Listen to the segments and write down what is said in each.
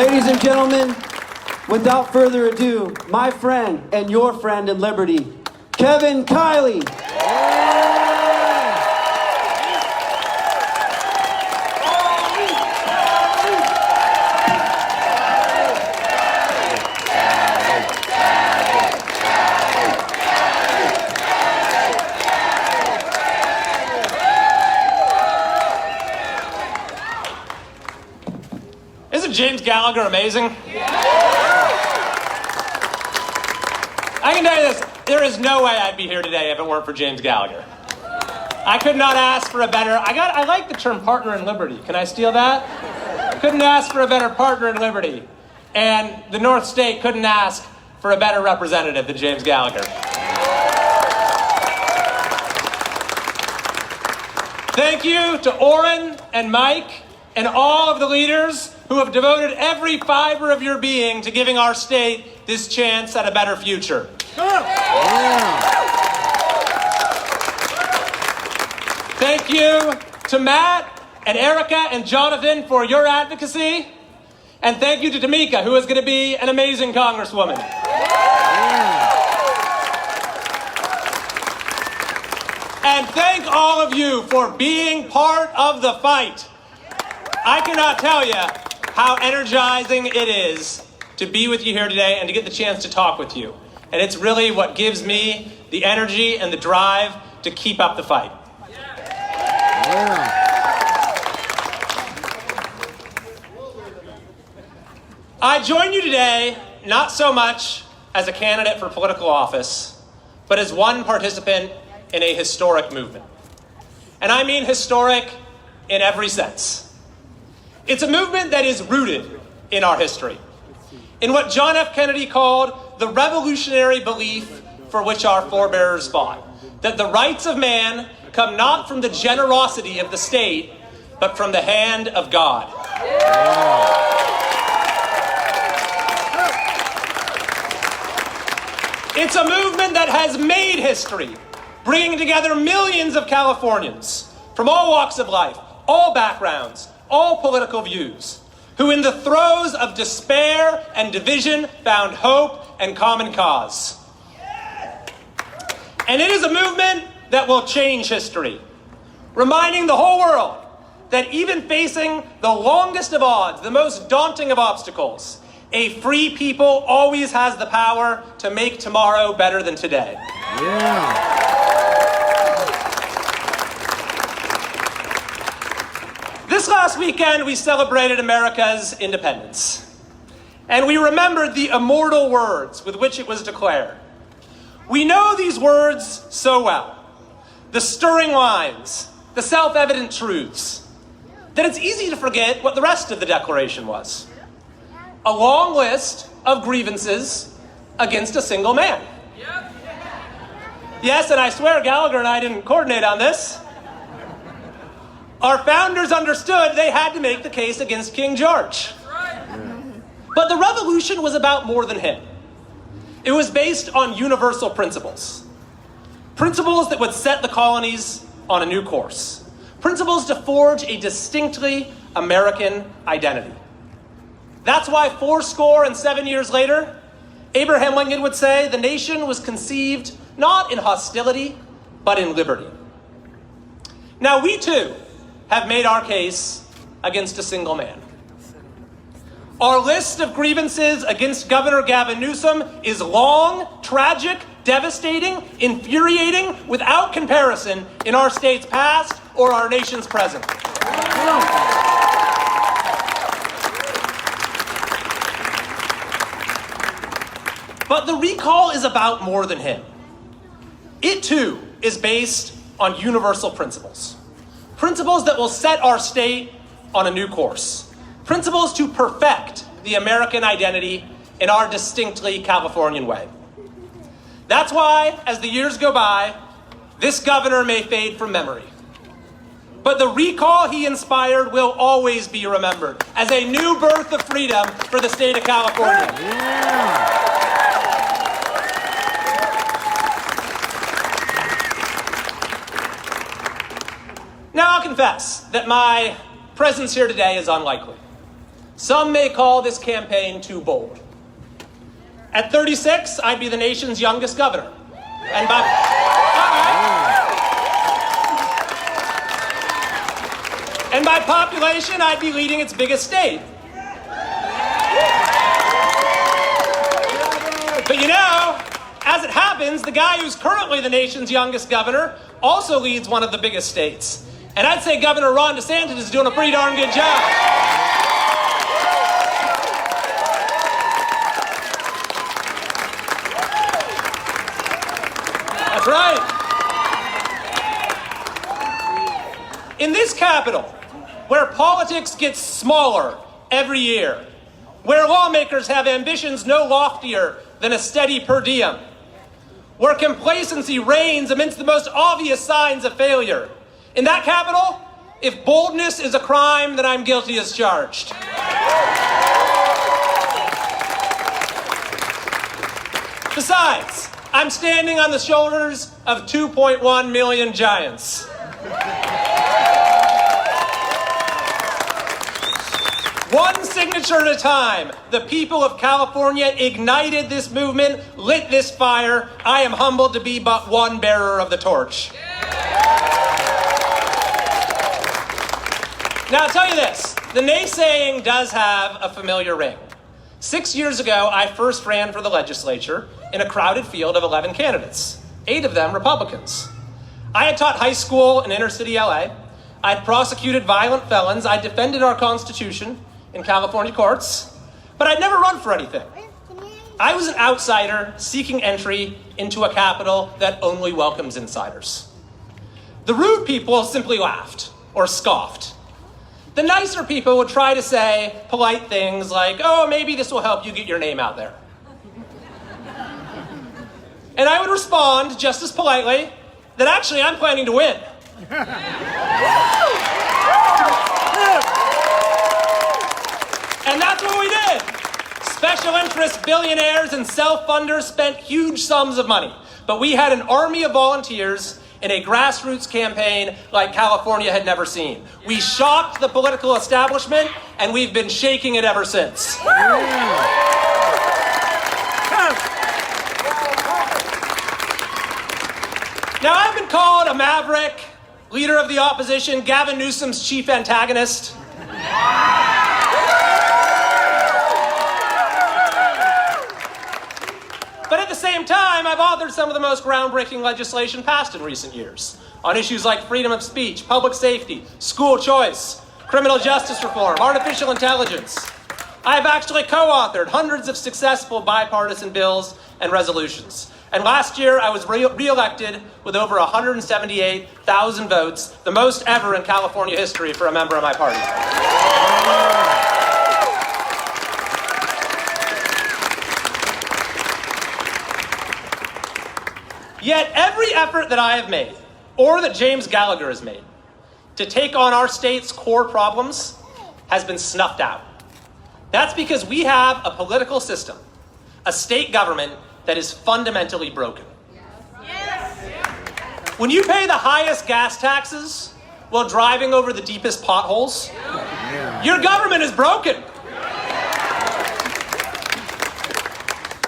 Ladies and gentlemen, without further ado, my friend and your friend in liberty, Kevin Kiley. Isn't James Gallagher amazing? I can tell you this, there is no way I'd be here today if it weren't for James Gallagher. I could not ask for a better, I like the term partner in liberty. Can I steal that? Couldn't ask for a better partner in liberty. And the North State couldn't ask for a better representative than James Gallagher. Thank you to Orrin and Mike and all of the leaders who have devoted every fiber of your being to giving our state this chance at a better future. Thank you to Matt and Erica and Jonathan for your advocacy. And thank you to Tamika, who is going to be an amazing congresswoman. And thank all of you for being part of the fight. I cannot tell you how energizing it is to be with you here today and to get the chance to talk with you. And it's really what gives me the energy and the drive to keep up the fight. I join you today not so much as a candidate for political office, but as one participant in a historic movement. And I mean historic in every sense. It's a movement that is rooted in our history, in what John F. Kennedy called the revolutionary belief for which our forebears fought, that the rights of man come not from the generosity of the state, but from the hand of God. It's a movement that has made history, bringing together millions of Californians from all walks of life, all backgrounds, all political views, who in the throes of despair and division found hope and common cause. And it is a movement that will change history, reminding the whole world that even facing the longest of odds, the most daunting of obstacles, a free people always has the power to make tomorrow better than today. This last weekend, we celebrated America's independence. And we remembered the immortal words with which it was declared. We know these words so well, the stirring lines, the self-evident truths, that it's easy to forget what the rest of the Declaration was. A long list of grievances against a single man. Yes, and I swear Gallagher and I didn't coordinate on this. Our founders understood they had to make the case against King George. But the revolution was about more than him. It was based on universal principles. Principles that would set the colonies on a new course. Principles to forge a distinctly American identity. That's why 77 years later, Abraham Lincoln would say the nation was conceived not in hostility, but in liberty. Now we too have made our case against a single man. Our list of grievances against Governor Gavin Newsom is long, tragic, devastating, infuriating, without comparison in our state's past or our nation's present. But the recall is about more than him. It too is based on universal principles. Principles that will set our state on a new course. Principles to perfect the American identity in our distinctly Californian way. That's why, as the years go by, this governor may fade from memory. But the recall he inspired will always be remembered as a new birth of freedom for the state of California. Now I'll confess that my presence here today is unlikely. Some may call this campaign too bold. At 36, I'd be the nation's youngest governor. And by population, I'd be leading its biggest state. But you know, as it happens, the guy who's currently the nation's youngest governor also leads one of the biggest states. And I'd say Governor Ron DeSantis is doing a pretty darn good job. That's right. In this capital, where politics gets smaller every year, where lawmakers have ambitions no loftier than a steady per diem, where complacency reigns amidst the most obvious signs of failure. In that capital, if boldness is a crime, then I'm guilty as charged. Besides, I'm standing on the shoulders of 2.1 million giants. One signature at a time, the people of California ignited this movement, lit this fire. I am humbled to be but one bearer of the torch. Now, I'll tell you this, the naysaying does have a familiar ring. 6 years ago, I first ran for the legislature in a crowded field of 11 candidates, 8 of them Republicans. I had taught high school in inner city LA. I'd prosecuted violent felons. I defended our Constitution in California courts, but I'd never run for anything. I was an outsider seeking entry into a capital that only welcomes insiders. The rude people simply laughed or scoffed. The nicer people would try to say polite things like, oh, maybe this will help you get your name out there. And I would respond just as politely that actually I'm planning to win. And that's what we did. Special interest billionaires and self-funders spent huge sums of money. But we had an army of volunteers in a grassroots campaign like California had never seen. We shocked the political establishment, and we've been shaking it ever since. Now, I've been called a maverick, leader of the opposition, Gavin Newsom's chief antagonist. But at the same time, I've authored some of the most groundbreaking legislation passed in recent years on issues like freedom of speech, public safety, school choice, criminal justice reform, artificial intelligence. I've actually co-authored hundreds of successful bipartisan bills and resolutions. And last year, I was re-elected with over 178,000 votes, the most ever in California history for a member of my party. Yet every effort that I have made, or that James Gallagher has made, to take on our state's core problems has been snuffed out. That's because we have a political system, a state government that is fundamentally broken. Yes. When you pay the highest gas taxes while driving over the deepest potholes, your government is broken.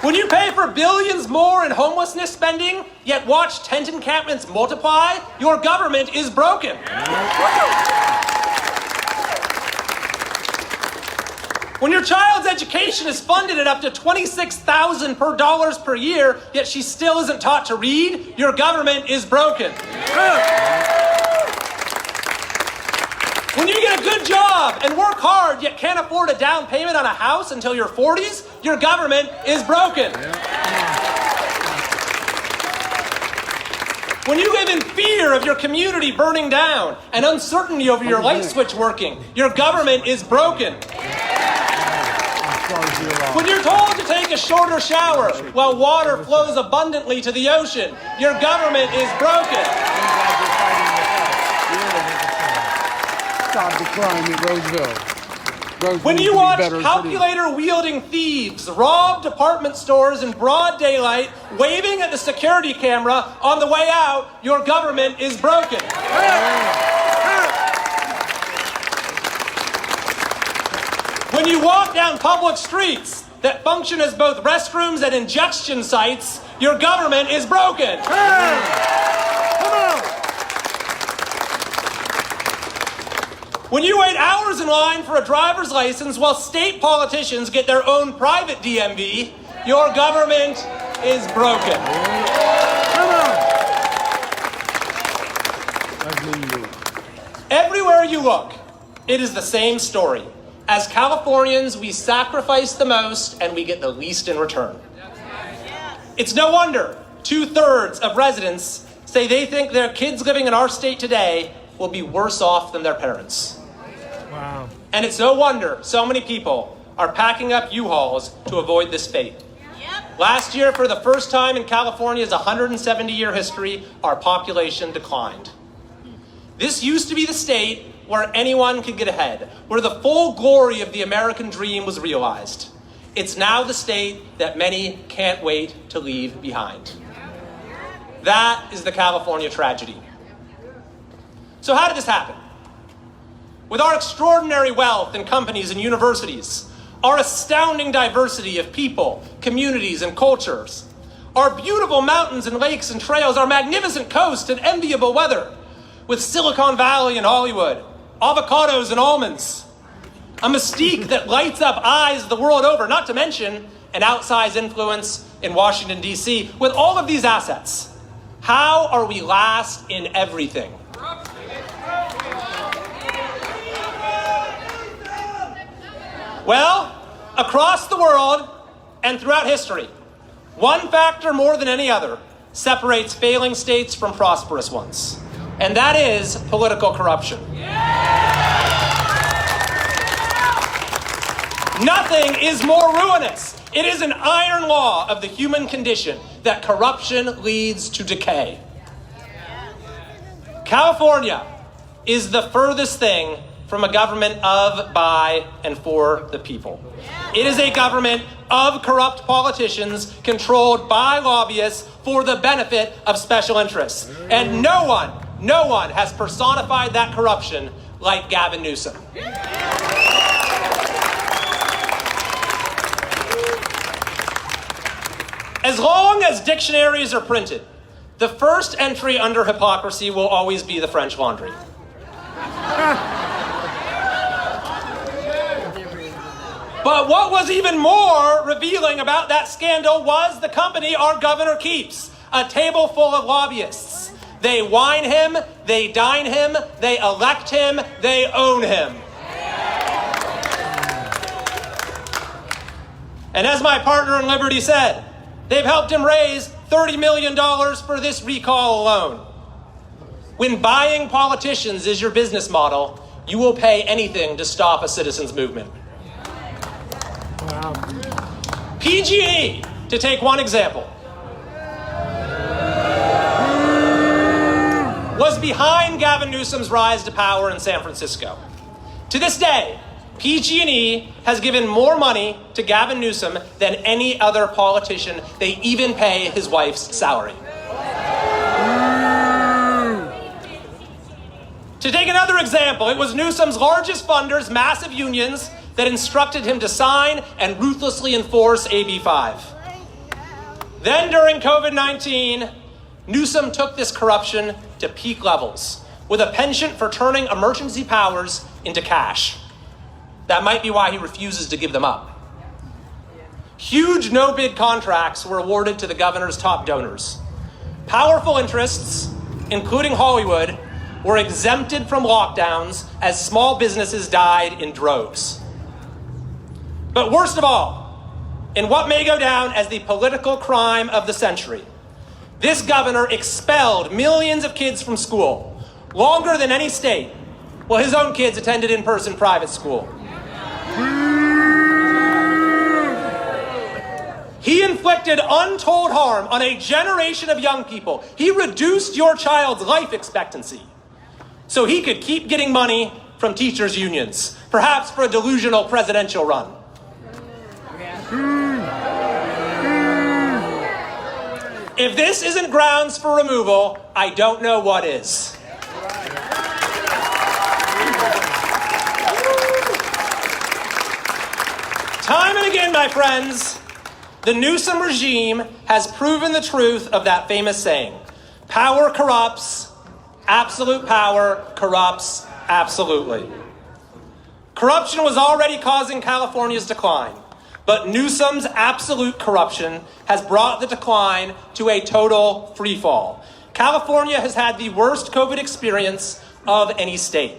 When you pay for billions more in homelessness spending, yet watch tent encampments multiply, your government is broken. When your child's education is funded at up to $26,000 per year, yet she still isn't taught to read, your government is broken. When you get a good job and work hard, yet can't afford a down payment on a house until your 40s, your government is broken. When you live in fear of your community burning down and uncertainty over your light switch working, your government is broken. When you're told to take a shorter shower while water flows abundantly to the ocean, your government is broken. Stop the crime in Roseville. When you watch calculator-wielding thieves rob department stores in broad daylight, waving at the security camera on the way out, your government is broken. When you walk down public streets that function as both restrooms and injection sites, your government is broken. When you wait hours in line for a driver's license while state politicians get their own private DMV, your government is broken. Everywhere you look, it is the same story. As Californians, we sacrifice the most and we get the least in return. It's no wonder 2/3 of residents say they think their kids living in our state today will be worse off than their parents. Wow. And it's no wonder so many people are packing up U-Hauls to avoid this fate. Last year, for the first time in California's 170-year history, our population declined. This used to be the state where anyone could get ahead, where the full glory of the American dream was realized. It's now the state that many can't wait to leave behind. That is the California tragedy. So how did this happen? With our extraordinary wealth in companies and universities, our astounding diversity of people, communities, and cultures, our beautiful mountains and lakes and trails, our magnificent coast and enviable weather, with Silicon Valley and Hollywood, avocados and almonds, a mystique that lights up eyes the world over, not to mention an outsized influence in Washington, D.C. With all of these assets, how are we last in everything? Well, across the world and throughout history, one factor more than any other separates failing states from prosperous ones, and that is political corruption. Nothing is more ruinous. It is an iron law of the human condition that corruption leads to decay. California is the furthest thing from a government of, by, and for the people. It is a government of corrupt politicians controlled by lobbyists for the benefit of special interests. And no one has personified that corruption like Gavin Newsom. As long as dictionaries are printed, the first entry under hypocrisy will always be the French Laundry. But what was even more revealing about that scandal was the company our governor keeps, a table full of lobbyists. They wine him, they dine him, they elect him, they own him. And as my partner in Liberty said, they've helped him raise $30 million for this recall alone. When buying politicians is your business model, you will pay anything to stop a citizens' movement. Wow. PG&E, to take one example, was behind Gavin Newsom's rise to power in San Francisco. To this day, PG&E has given more money to Gavin Newsom than any other politician. They even pay his wife's salary. To take another example, it was Newsom's largest funders, massive unions, that instructed him to sign and ruthlessly enforce AB 5. Then during COVID-19, Newsom took this corruption to peak levels with a penchant for turning emergency powers into cash. That might be why he refuses to give them up. Huge no-bid contracts were awarded to the governor's top donors. Powerful interests, including Hollywood, were exempted from lockdowns as small businesses died in droves. But worst of all, in what may go down as the political crime of the century, this governor expelled millions of kids from school, longer than any state, while his own kids attended in-person private school. He inflicted untold harm on a generation of young people. He reduced your child's life expectancy so he could keep getting money from teachers' unions, perhaps for a delusional presidential run. If this isn't grounds for removal, I don't know what is. Time and again, my friends, the Newsom regime has proven the truth of that famous saying, power corrupts, absolute power corrupts absolutely. Corruption was already causing California's decline, but Newsom's absolute corruption has brought the decline to a total freefall. California has had the worst COVID experience of any state.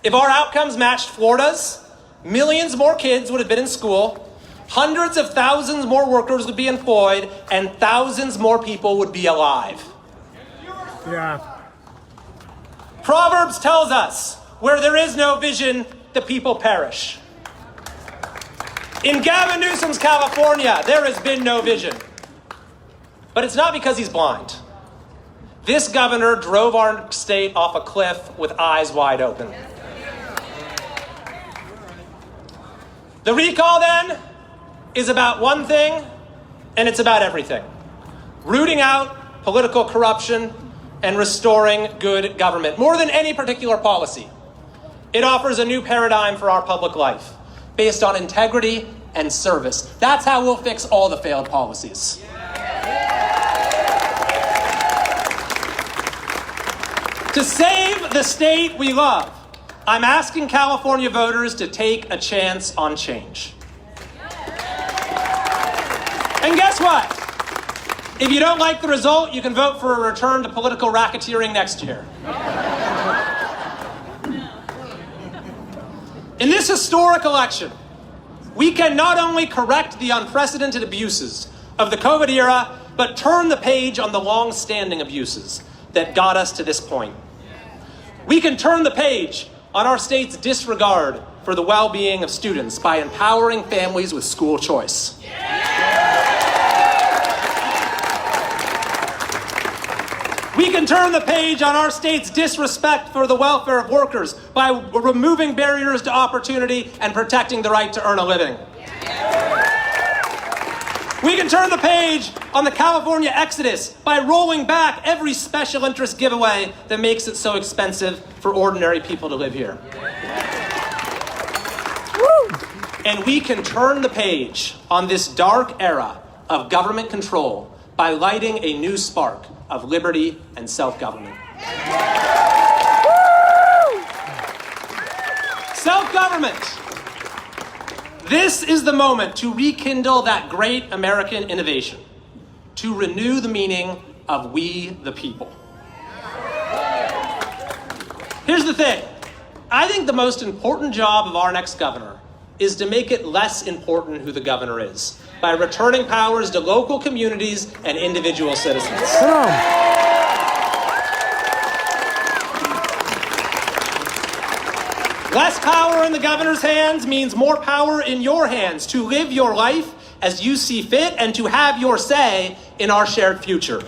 If our outcomes matched Florida's, millions more kids would have been in school, hundreds of thousands more workers would be employed, and thousands more people would be alive. Yeah. Proverbs tells us, where there is no vision, the people perish. In Gavin Newsom's California, there has been no vision. But it's not because he's blind. This governor drove our state off a cliff with eyes wide open. The recall, then, is about one thing, and it's about everything. Rooting out political corruption and restoring good government. More than any particular policy, it offers a new paradigm for our public life, based on integrity and service. That's how we'll fix all the failed policies. To save the state we love, I'm asking California voters to take a chance on change. And guess what? If you don't like the result, you can vote for a return to political racketeering next year. In this historic election, we can not only correct the unprecedented abuses of the COVID era, but turn the page on the long-standing abuses that got us to this point. We can turn the page on our state's disregard for the well-being of students by empowering families with school choice. We can turn the page on our state's disrespect for the welfare of workers by removing barriers to opportunity and protecting the right to earn a living. We can turn the page on the California exodus by rolling back every special interest giveaway that makes it so expensive for ordinary people to live here. And we can turn the page on this dark era of government control by lighting a new spark of liberty and self-government. Self-government. This is the moment to rekindle that great American innovation, to renew the meaning of we the people. Here's the thing. I think the most important job of our next governor is to make it less important who the governor is by returning powers to local communities and individual citizens. Come on. Less power in the governor's hands means more power in your hands to live your life as you see fit and to have your say in our shared future.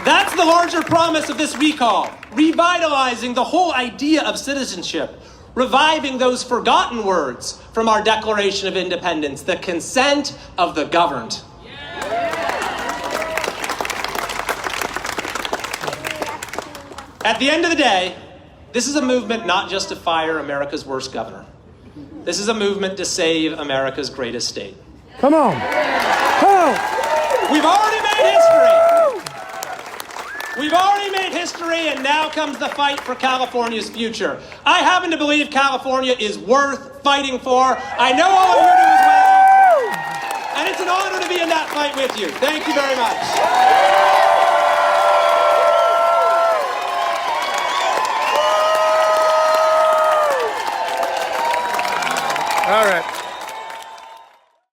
That's the larger promise of this recall, revitalizing the whole idea of citizenship, reviving those forgotten words from our Declaration of Independence, the consent of the governed. At the end of the day, this is a movement not just to fire America's worst governor. This is a movement to save America's greatest state. Come on. Come on. We've already made history. We've already made history, and now comes the fight for California's future. I happen to believe California is worth fighting for. I know all of you do as well. And it's an honor to be in that fight with you. Thank you very much.